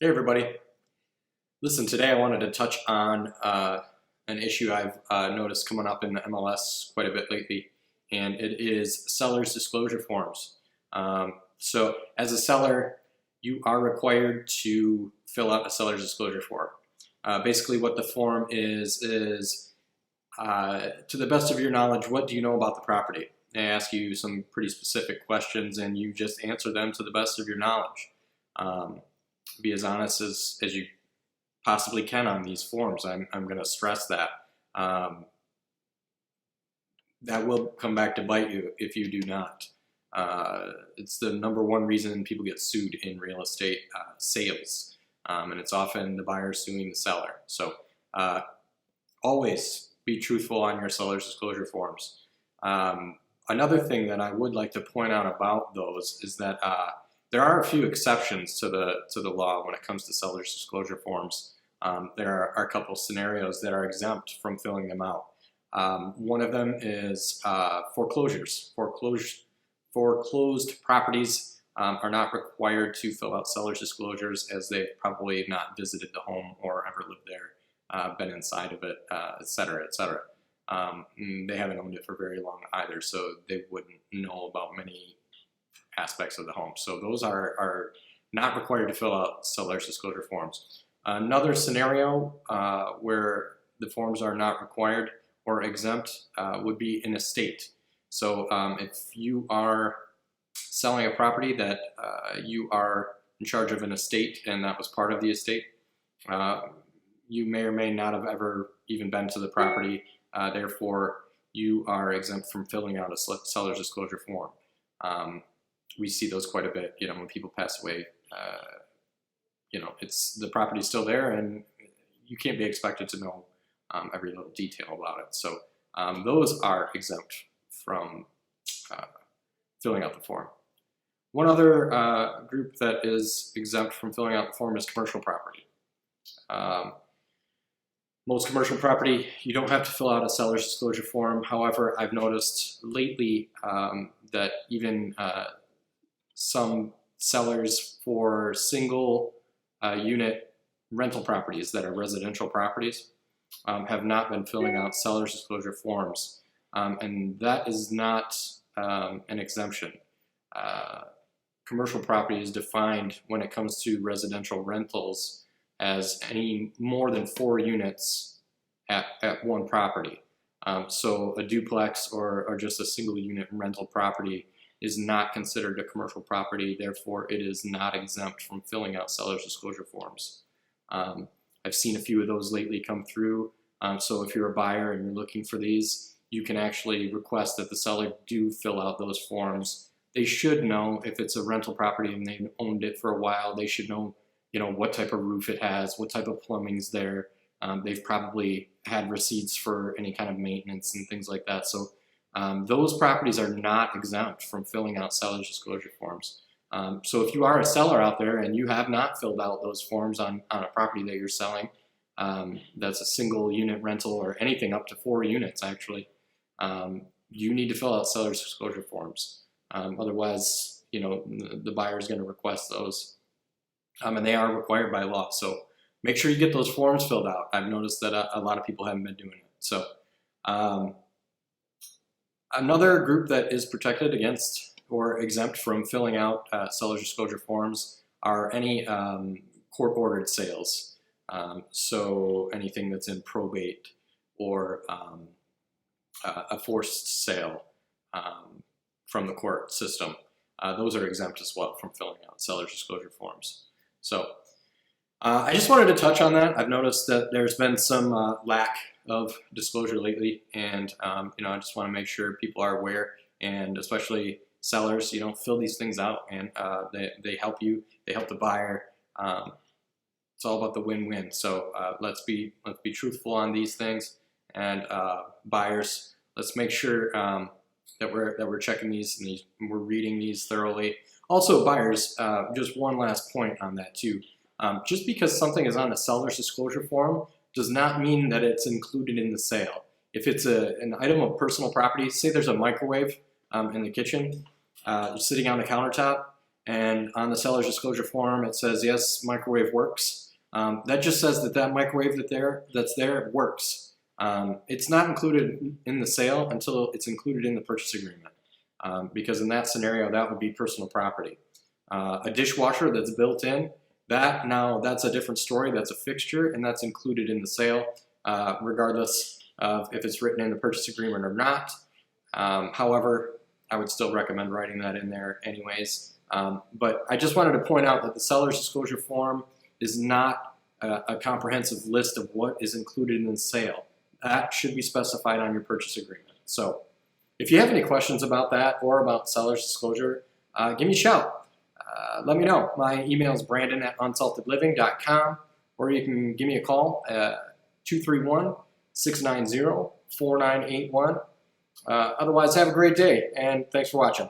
Hey everybody. Listen, today I wanted to touch on an issue I've noticed coming up in the MLS quite a bit lately, and it is sellers' disclosure forms. So as a seller, you are required to fill out a seller's disclosure form. Basically what the form is to the best of your knowledge, what do you know about the property? They ask you some pretty specific questions and you just answer them to the best of your knowledge. Be as honest as you possibly can on these forms. I'm going to stress that. That will come back to bite you if you do not. It's the number one reason people get sued in real estate sales. And it's often the buyer suing the seller. So always be truthful on your seller's disclosure forms. Another thing that I would like to point out about those is that there are a few exceptions to the law when it comes to seller's disclosure forms. There are a couple scenarios that are exempt from filling them out. One of them is foreclosures. Foreclosed properties are not required to fill out seller's disclosures, as they've probably not visited the home or ever lived there, been inside of it, etc., etc. They haven't owned it for very long either, so they wouldn't know about many aspects of the home. So those are not required to fill out seller's disclosure forms. Another scenario where the forms are not required or exempt would be an estate. So if you are selling a property that you are in charge of an estate and that was part of the estate, you may or may not have ever even been to the property. Therefore, you are exempt from filling out a seller's disclosure form. We see those quite a bit, when people pass away. It's the property's still there, and you can't be expected to know every little detail about it. So those are exempt from filling out the form. One other group that is exempt from filling out the form is commercial property. Most commercial property, you don't have to fill out a seller's disclosure form. However, I've noticed lately that even some sellers for single unit rental properties that are residential properties have not been filling out seller's disclosure forms, and that is not an exemption. Commercial property is defined when it comes to residential rentals as any more than 4 units at one property. So a duplex or just a single unit rental property is not considered a commercial property. Therefore, it is not exempt from filling out seller's disclosure forms. I've seen a few of those lately come through. So if you're a buyer and you're looking for these, you can actually request that the seller do fill out those forms. They should know if it's a rental property and they've owned it for a while. They should know, what type of roof it has, what type of plumbing's there. They've probably had receipts for any kind of maintenance and things like that. So those properties are not exempt from filling out seller's disclosure forms. So if you are a seller out there and you have not filled out those forms on a property that you're selling, that's a single unit rental or anything up to 4 units actually, you need to fill out seller's disclosure forms. Otherwise, the buyer is going to request those, and they are required by law. So make sure you get those forms filled out. I've noticed that a lot of people haven't been doing it. So another group that is protected against or exempt from filling out seller's disclosure forms are any court-ordered sales. So anything that's in probate or a forced sale from the court system. Those are exempt as well from filling out seller's disclosure forms. So I just wanted to touch on that. I've noticed that there's been some lack of disclosure lately, and I just want to make sure people are aware, and especially sellers, fill these things out, and they help you, they help the buyer. It's all about the win-win. So let's be truthful on these things, and buyers, let's make sure that we're checking these and we're reading these thoroughly. Also, buyers, just one last point on that too. Just because something is on a seller's disclosure form does not mean that it's included in the sale. If it's an item of personal property, say there's a microwave in the kitchen sitting on the countertop, and on the seller's disclosure form it says yes, microwave works. That just says that that microwave that's there works. It's not included in the sale until it's included in the purchase agreement, because in that scenario that would be personal property. A dishwasher that's built in, that's a different story. That's a fixture, and that's included in the sale, regardless of if it's written in the purchase agreement or not. However, I would still recommend writing that in there anyways. But I just wanted to point out that the seller's disclosure form is not a comprehensive list of what is included in the sale. That should be specified on your purchase agreement. So if you have any questions about that or about seller's disclosure, give me a shout. Let me know. My email is brandon@unsaltedliving.com, or you can give me a call at 231-690-4981. Otherwise, have a great day, and thanks for watching.